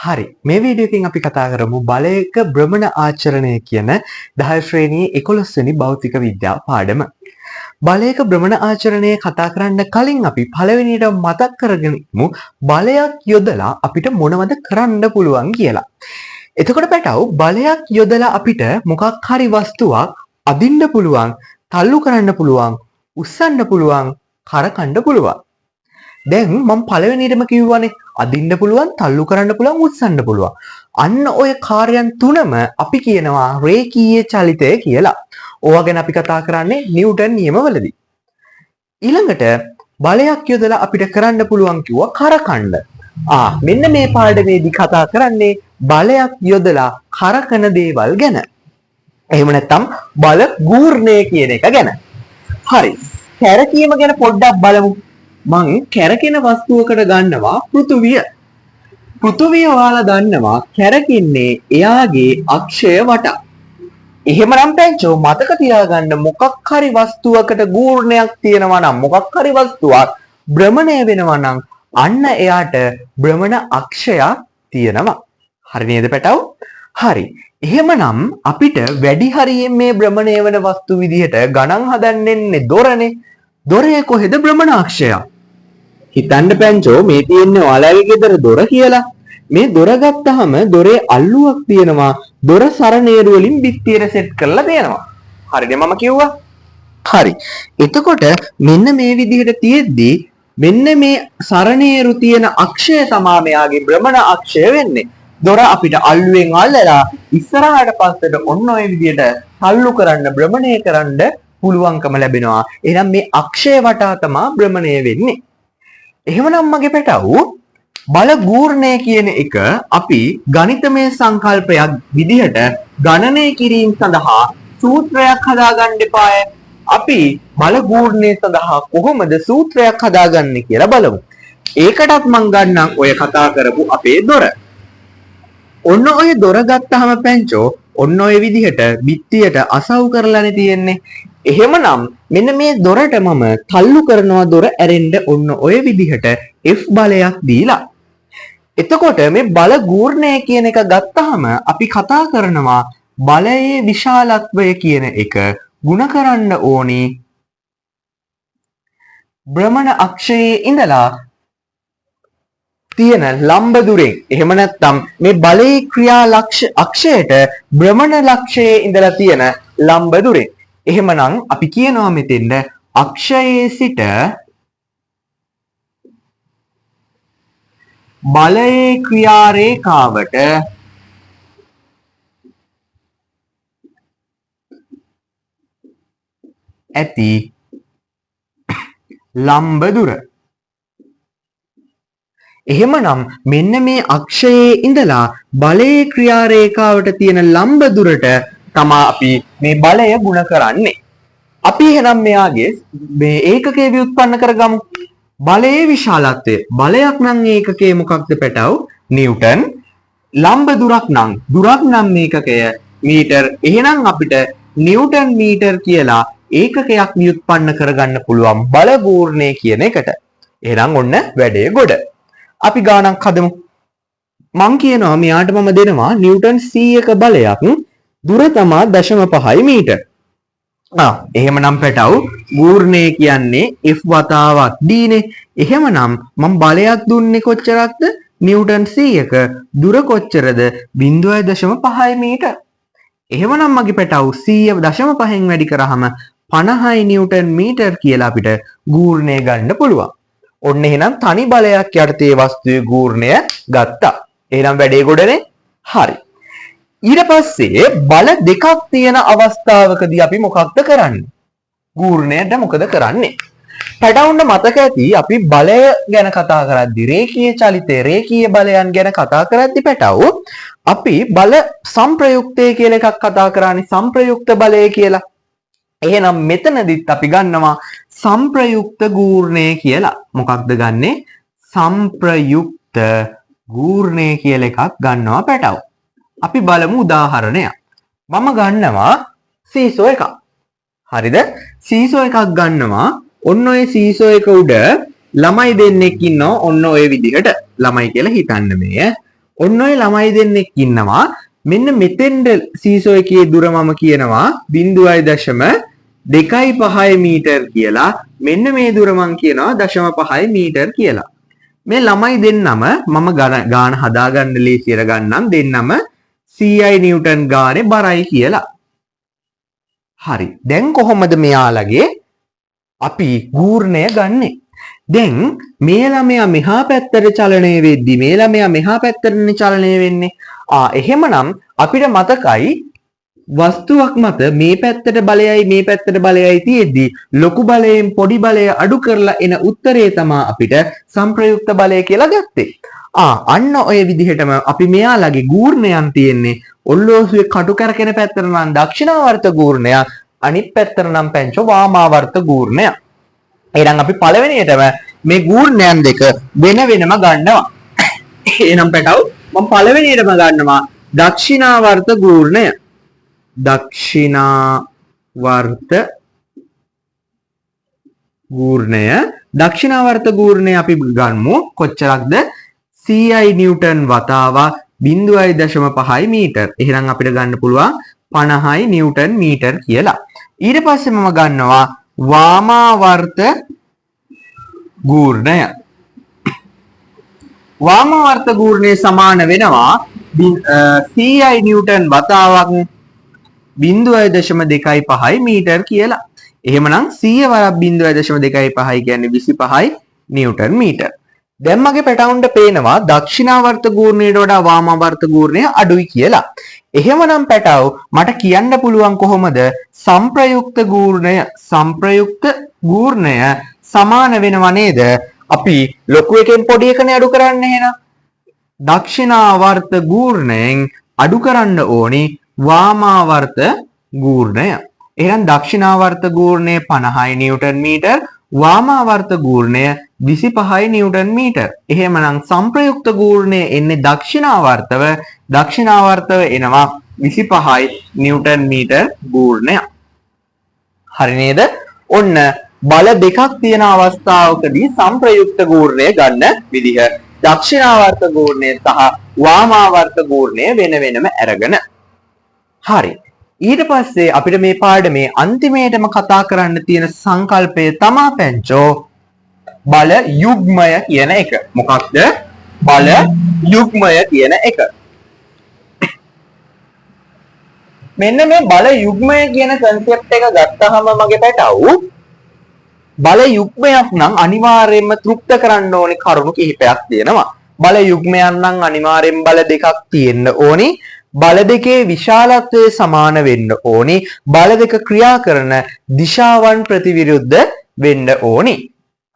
හරි මේ වීඩියෝ එකෙන් අපි කතා කරමු බලයක භ්‍රමණ ආචරණය කියන 10 ශ්‍රේණියේ 11 වෙනි භෞතික විද්‍යා පාඩම. බලයක භ්‍රමණ ආචරණය කතා කරන්න කලින් අපි පළවෙනියට මතක් කරගනිමු බලයක් යොදලා අපිට මොනවද කරන්න පුළුවන් කියලා. එතකොට පැටව බලයක් යොදලා අපිට මොකක් හරි වස්තුවක් අදින්න පුළුවන්, තල්ලු කරන්න පුළුවන්, උස්සන්න පුළුවන්, කරකන්න පුළුවන්. දැන් මම පළවෙනියටම කිව්වනේ අදින්න පුළුවන්, තල්ලු කරන්න පුළුවන්, උස්සන්න පුළුවන්. අන්න ඔය කාර්යයන් තුනම අපි කියනවා රේඛීය චලිතය කියලා. ඕවා ගැන අපි කතා කරන්නේ නිව්ටන් නියමවලදී. ඊළඟට බලයක් යොදලා අපිට කරන්න පුළුවන් කිව්වා කරකන්න. මෙන්න මේ පාඩමේදී කතා කරන්නේ බලයක් යොදලා කරකන දේවල් ගැන. එහෙම නැත්නම් බල ගූර්ණය කියන එක ගැන. හරි. කැරකීම ගැන පොඩ්ඩක් බලමු. මං කැරකෙන වස්තුවකට ගන්නවා පෘථුවිය. පෘථුවිය ඔයාලා දන්නවා කැරකින්නේ එයාගේ අක්ෂය වටා. එහෙමනම් පැංචෝ මතක තියාගන්න මොකක් හරි වස්තුවකට ගූර්ණයක් තියෙනවා නම් මොකක් හරි වස්තුවක් භ්‍රමණය වෙනවා නම් අන්න එයාට භ්‍රමණ අක්ෂයක් තියෙනවා. හරි නේද පැටව? හරි. එහෙමනම් අපිට වැඩි හරියෙන් මේ භ්‍රමණය වෙන වස්තු විදිහට ගණන් හදන්නෙන්නේ දොරනේ. දොරේ කොහෙද භ්‍රමණ අක්ෂය? හිතන්න පැංචෝ මේ තියෙන්නේ ඔයාලගේ ගෙදර දොර කියලා. මේ දොර ගත්තාම දොරේ අල්ලුවක් තියෙනවා. දොර සරණේරු වලින් බිත්තියට සෙට් කරලා තියෙනවා. හරිද මම කිව්වා? හරි. එතකොට මෙන්න මේ විදිහට තියෙද්දි මෙන්න මේ සරණේරු තියෙන අක්ෂය තමයි මෙයාගේ භ්‍රමණ අක්ෂය වෙන්නේ. දොර අපිට අල්ලුවෙන් අල්ලලා ඉස්සරහට පස්සට ඔන්න ඔය විදිහට තල්ලු කරන්න භ්‍රමණය කරන්න පුළුවන්කම ලැබෙනවා. එහෙනම් මේ අක්ෂය වටා තමයි භ්‍රමණය වෙන්නේ. එහෙමනම් මගේ පැටවු බල ගූර්ණය කියන එක අපි ගණිතමය සංකල්පයක් විදිහට ගණනය කිරීම සඳහා සූත්‍රයක් හදාගන්න එපාය. අපි බල ගූර්ණය සඳහා කොහොමද සූත්‍රයක් හදාගන්නේ කියලා බලමු. ඒකටත් මම ගන්නම් ඔය කතා කරපු අපේ දොර. ඔන්න ඔය දොර ගත්තාම පැංචෝ ඔන්න ඔය විදිහට බිත්තියට අසව් කරලානේ තියෙන්නේ. එහෙමනම් මෙන්න මේ දොරට මම තල්ලු කරනවා දොර ඇරෙන්න ඔන්න ඔය විදිහට F බලයක් දීලා. එතකොට මේ බල ගූර්ණය කියන එක ගත්තාම අපි කතා කරනවා බලයේ විශාලත්වය කියන එක ගුණ කරන්න ඕනි භ්‍රමණ අක්ෂයේ ඉඳලා තියෙන ලම්බ දුරෙන්. එහෙම නැත්නම් මේ බලයේ ක්‍රියා අක්ෂයට භ්‍රමණ ලක්ෂයේ ඉඳලා තියෙන ලම්බ දුරෙන්. එහෙමනම් අපි කියනවා මෙතෙන්ද අක්ෂයේ සිට බලයේ ක්‍රියා රේඛාවට ඇති ලම්බ දුර. එහෙමනම් මෙන්න මේ අක්ෂයේ ඉඳලා බලයේ ක්‍රියා රේඛාවට තියෙන ලම්බ දුරට තමයි අපි මේ බලය ගුණ කරන්නේ. අපි එහෙනම් මෙයාගේ මේ ඒකකයේ ව්‍යුත්පන්න කරගමු. බලයේ විශාලත්වය. බලයක් නම් ඒකකය මොකක්ද පැටව? නිව්ටන්. ලම්බ දුරක් නම් ඒකකය මීටර්. එහෙනම් අපිට නිව්ටන් මීටර් කියලා ඒකකයක් ව්‍යුත්පන්න කරගන්න පුළුවන් බල ගූර්ණය කියන එකට. එහෙනම් ඔන්න වැඩේ ගොඩ. අපි ගානක් හදමු. මං කියනවා මෙයාට මම දෙනවා නිව්ටන් 100ක බලයක්. දුර තමා 0.5 මීටර්. එහෙමනම් පැටව ගූර්ණය කියන්නේ F වතාවක් D නේ. එහෙමනම් මම බලයක් දුන්නේ කොච්චරක්ද? නිව්ටන් 100ක දුර කොච්චරද? 0.5 මීටර්. එහෙමනම් මගේ පැටව 100.5න් වැඩි කරාම 50 නිව්ටන් මීටර් කියලා අපිට ගූර්ණය ගන්න පුළුවන්. ඔන්න එහෙනම් තනි බලයක් යටතේ වස්තුවේ ගූර්ණය ගත්තා. එහෙනම් වැඩේ ගොඩනේ. හරි. ඊට පස්සේ බල දෙකක් තියෙන අවස්ථාවකදී අපි මොකක්ද කරන්නේ? ගූර්ණයට මොකද කරන්නේ? පැටවුන්න මතක ඇති අපි බලය ගැන කතා කරද්දී රේඛීය චලිතය, රේඛීය බලයන් ගැන කතා කරද්දී පැටව අපි බල සංප්‍රයුක්තය කියලා එකක් කතා කරානේ, සංප්‍රයුක්ත බලය කියලා. එහෙනම් මෙතනදිත් අපි ගන්නවා සංප්‍රයුක්ත ගූර්ණය කියලා. මොකක්ද ගන්නෙ? සංප්‍රයුක්ත ගූර්ණය කියලා එකක් ගන්නවා පැටව. අපි බලමු උදාහරණයක්. මම ගන්නවා සීසෝ එකක්. හරිද? සීසෝ එකක් ගන්නවා. ඔන්න ඔය සීසෝ එක උඩ ළමයි දෙන්නෙක් ඉන්නවා. ඔන්න ඔය විදිහට ළමයි කියලා හිතන්න මේ. ඔන්න ඔය ළමයි දෙන්නෙක් ඉන්නවා. මෙන්න මෙතෙන්ද සීසෝ එකේ දුර මම කියනවා 0.25 මීටර් කියලා. මෙන්න මේ දුර මම කියනවා 0.5 මීටර් කියලා. මේ ළමයි දෙන්නම මම ගාන හදාගන්න ලේසියට ගන්නම් දෙන්නම CI නිව්ටන් ගානේ බරයි කියලා. හරි. දැන් කොහොමද මෙයාලගේ අපි ගූර්ණය ගන්නෙ? දැන් මේ ළමයා මෙහා පැත්තට චලනය වෙද්දි මේ ළමයා මෙහා පැත්තටනේ චලනය වෙන්නේ. එහෙමනම් අපිට මතකයි වස්තුවක් මත මේ පැත්තට බලයයි මේ පැත්තට බලයයි තියෙද්දි ලොකු බලයෙන් පොඩි බලය අඩු කරලා එන උත්තරේ තමයි අපිට සංප්‍රයුක්ත බලය කියලා ගත්තේ. අන්න ඔය විදිහටම අපි මෙයාලගේ ගූර්ණයන් තියෙන්නේ ඔල්ලෝසුවේ කටු කරකෙන පැත්තට නම් දක්ෂිණාවර්ත ගූර්ණය, අනිත් පැත්තට නම් පැංචෝ වාමාවර්ත ගූර්ණය. එහෙනම් අපි පළවෙනියටම මේ ගූර්ණයන් දෙක වෙන වෙනම ගන්නවා. එහෙනම් පැටව මම පළවෙනියටම ගන්නවා දක්ෂිණාවර්ත ගූර්ණය. දක්ෂිණාවර්ත ගූර්ණය අපි ගන්නමු කොච්චරක්ද? CI නිව්ටන් වතාවක් 0.5 මීටර්. එහෙනම් අපිට ගන්න පුළුවන් 50 නිව්ටන් මීටර් කියලා. ඊට පස්සේ මම ගන්නවා වාමාවර්ත ගූර්ණය. වාමාවර්ත ගූර්ණය සමාන වෙනවා CI නිව්ටන් වතාවක් 0.25 මීටර් කියලා. එහෙමනම් 100 වරක් 0.25 කියන්නේ 25 නිව්ටන් මීටර්. දැන් මගේ පැටවුන්ට පේනවා දක්ෂිණාවර්ත ගූර්ණයට වඩා වාමාවර්ත ගූර්ණය අඩුයි කියලා. එහෙමනම් පැටව මට කියන්න පුළුවන් කොහොමද සංප්‍රයුක්ත ගූර්ණය සමාන වෙනව නේද? අපි ලොකු එකෙන් පොඩි එකනේ අඩු කරන්න එහෙනම්. දක්ෂිණාවර්ත ගූර්ණයෙන් අඩු කරන්න ඕනි වාමාවර්ත ගූර්ණය. එහෙනම් දක්ෂිණාවර්ත ගූර්ණය 50 නිව්ටන් මීටර්, වාමාවර්ත ගූර්ණය 25 නිව්ටන් මීටර්. එහෙමනම් සංප්‍රයුක්ත ගූර්ණය එන්නේ දක්ෂිණාවර්තව එනවා 25 නිව්ටන් මීටර් ගූර්ණය. හරි නේද? ඔන්න බල දෙකක් තියෙන අවස්ථාවකදී සංප්‍රයුක්ත ගූර්ණය ගන්න විදිහ. දක්ෂිණාවර්ත ගූර්ණය සහ වාමාවර්ත ගූර්ණය වෙන වෙනම අරගෙන. හරි. ඊට පස්සේ අපිට මේ පාඩමේ අන්තිමේටම කතා කරන්න තියෙන සංකල්පය තමයි පැංචෝ බල යුග්මය කියන එක. මොකක්ද? බල යුග්මය කියන එක. මෙන්න මේ බල යුග්මය කියන concept එක ගත්තාම මගේ පැටවු බල යුග්මයක් නම් අනිවාර්යයෙන්ම තෘප්ත කරන්න ඕනේ කරුණු කිහිපයක් තියෙනවා. බල යුග්මයන් නම් අනිවාර්යෙන් බල දෙකක් තියෙන්න ඕනි. බල දෙකේ විශාලත්වය සමාන වෙන්න ඕනි. බල දෙක ක්‍රියා කරන දිශාවන් ප්‍රතිවිරුද්ධ වෙන්න ඕනි.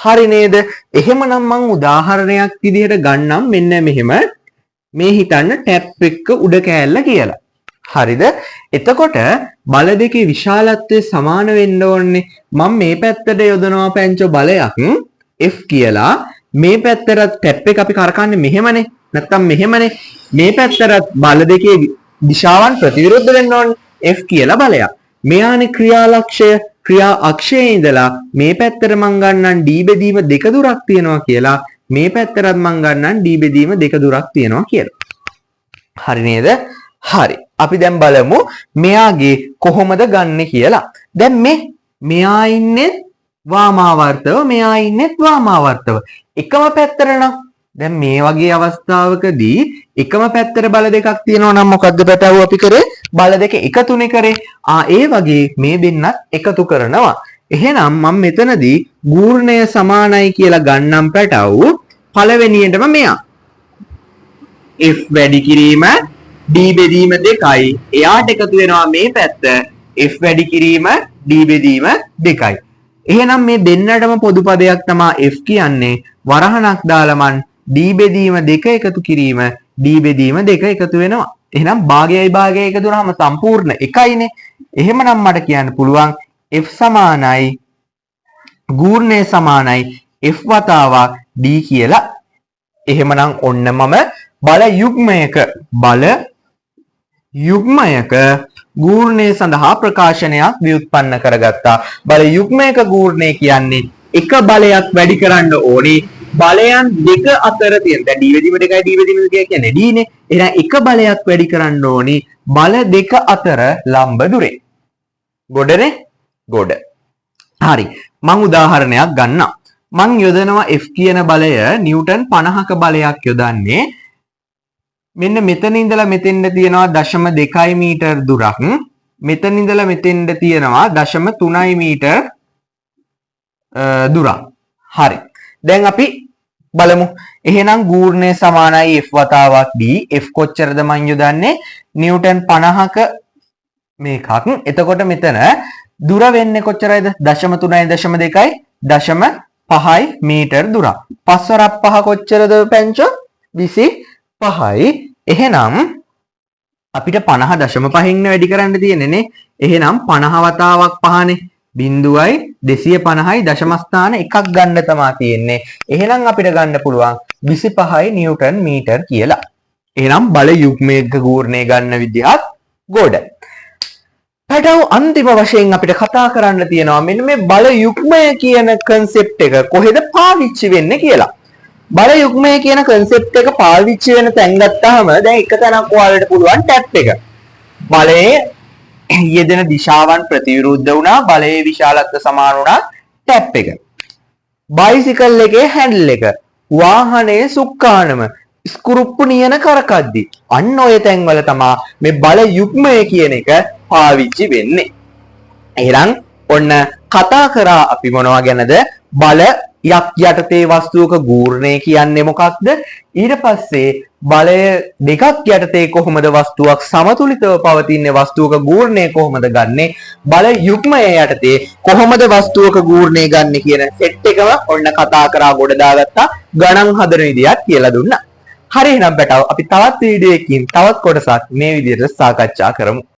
හරි නේද? එහෙමනම් මම උදාහරණයක් විදිහට ගන්නම් මෙන්න මෙහෙම. මේ හිතන්න ටැප් එක උඩ කෑල්ල කියලා. හරිද? එතකොට බල දෙකේ විශාලත්වය සමාන වෙන්න ඕනේ. මම මේ පැත්තට යොදනවා පැංචෝ බලයක් F කියලා. මේ පැත්තට ටැප් එක අපි කරකන්නේ මෙහෙමනේ. නැත්තම් මෙහෙමනේ. මේ පැත්තට බල දෙකේ දිශාවන් ප්‍රතිවිරුද්ධ වෙන්න ඕනේ. F කියලා බලයක්. මෙයානේ ක්‍රියාලක්ෂය. ක්‍රියා අක්ෂයේ ඉඳලා මේ පැත්තට මං ගන්නම් d බෙදීම දෙක දුරක් තියෙනවා කියලා. මේ පැත්තටත් මං ගන්නම් d බෙදීම දෙක දුරක් තියෙනවා කියලා. හරි නේද? හරි. අපි දැන් බලමු මෙයාගේ කොහොමද ගන්නෙ කියලා. දැන් මෙයා ඉන්නේ වාමාවර්තව, මෙයා ඉන්නේ වාමාවර්තව. එකම පැත්තට නම් දැන් මේ වගේ අවස්ථාවකදී එකම පැත්තට බල දෙකක් තියෙනවා නම් මොකද්ද පැටවු අපි කරේ? බල දෙක එකතුනේ කරේ. ඒ වගේ මේ දෙන්නත් එකතු කරනවා. එහෙනම් මම මෙතනදී ගූර්ණය සමානයි කියලා ගන්නම් පැටවු පළවෙනියටම මෙයා. F වැඩි කිරීම d බෙදීම 2යි. එයාට එකතු වෙනවා මේ පැත්ත F වැඩි කිරීම d බෙදීම 2යි. එහෙනම් මේ දෙන්නටම පොදු පදයක් තමයි F කියන්නේ. වරහණක් දාලා මන් d බෙදීම 2 එකතු කිරීම d බෙදීම 2 එකතු වෙනවා. එහෙනම් භාගයයි භාගයයි එකතු වුනහම සම්පූර්ණ එකයිනේ. එහෙමනම් මට කියන්න පුළුවන් F සමානයි ගූර්ණය සමානයි F වතාවක් d කියලා. එහෙමනම් ඔන්න මම බල යුග්මයක ගූර්ණය සඳහා ප්‍රකාශනයක් ව්‍යුත්පන්න කරගත්තා. බල යුග්මයක ගූර්ණය කියන්නේ එක බලයක් වැඩි කරන්න ඕනේ බලයන් දෙක අතර තියෙන දැන් d බෙදීම 2යි d බෙදීම 2 කියන්නේ d නේ. එහෙනම් එක බලයක් වැඩි කරන්න ඕනි බල දෙක අතර ලම්බ දුරේ. ගොඩනේ? ගොඩ. හරි. මම උදාහරණයක් ගන්නම්. මං යොදනවා F කියන බලය නිව්ටන් 50ක බලයක් යොදන්නේ මෙන්න මෙතන ඉඳලා මෙතෙන්ට තියෙනවා 0.2 මීටර් දුරක්. මෙතන ඉඳලා මෙතෙන්ට තියෙනවා 0.3 මීටර් දුරක්. හරි. දැන් අපි බලමු. එහෙනම් ගූර්ණය සමානයි F වතාවක් D. F කොච්චරද මං යොදන්නේ? නිව්ටන් 50ක මේකක්. එතකොට මෙතන දුර වෙන්නේ කොච්චරයිද? 0.3යි 0.2යි 0.5යි මීටර් දුරක්. 5 වරක් 5 කොච්චරද පැංචෝ? 25යි. එහෙනම් අපිට 50.5න් වැඩි කරන්න තියෙන්නේ නේ. එහෙනම් 50 වතාවක් 5නේ. 0යි 250යි දශම ස්ථාන එකක් ගන්න තමයි තියෙන්නේ. එහෙනම් අපිට ගන්න පුළුවන් 25යි නිව්ටන් මීටර් කියලා. එහෙනම් බල යුග්මයක ගූර්ණය ගන්න විදිහත් ගොඩ. පැටව අන්තිම වශයෙන් අපිට කතා කරන්න තියෙනවා මෙන්න මේ බල යුග්මය කියන concept එක කොහෙද පාවිච්චි වෙන්නේ කියලා. බල යුග්මය කියන concept එක පාවිච්චි වෙන තැන් ගත්තාම දැන් එක තැනක් ඔයාලට පුළුවන් ටැප් එක. බලයේ යෙදෙන දිශාවන් ප්‍රතිවිරුද්ධ වුණා බලයේ විශාලත්වය සමාන වුණා ටැප් එක. බයිසිකල් එකේ හැන්ඩල් එක, වාහනයේ සුක්කානම, ස්ක්‍රූප්පු නියන කරකද්දි අන්න ඔය තැන්වල තමයි මේ බල යුග්මය කියන එක පාවිච්චි වෙන්නේ. එහෙනම් ඔන්න කතා කරා අපි මොනවා ගැනද? බලයක් යටතේ වස්තුවක ගූර්ණය කියන්නේ මොකක්ද? ඊට පස්සේ බලය දෙකක් යටතේ කොහොමද වස්තුවක් සමතුලිතව පවතින්නේ? වස්තුවක ගූර්ණය කොහොමද ගන්නෙ? බල යුග්මය යටතේ කොහොමද වස්තුවක ගූර්ණය ගන්නෙ කියන සෙට් එකම ඔන්න කතා කරා ගොඩ දාගත්තා. ගණන් හදන විදිහත් කියලා දුන්නා. හරි එහෙනම් බටව අපි තවත් වීඩියෝ එකකින් තවත් කොටසක් මේ විදිහට සාකච්ඡා කරමු.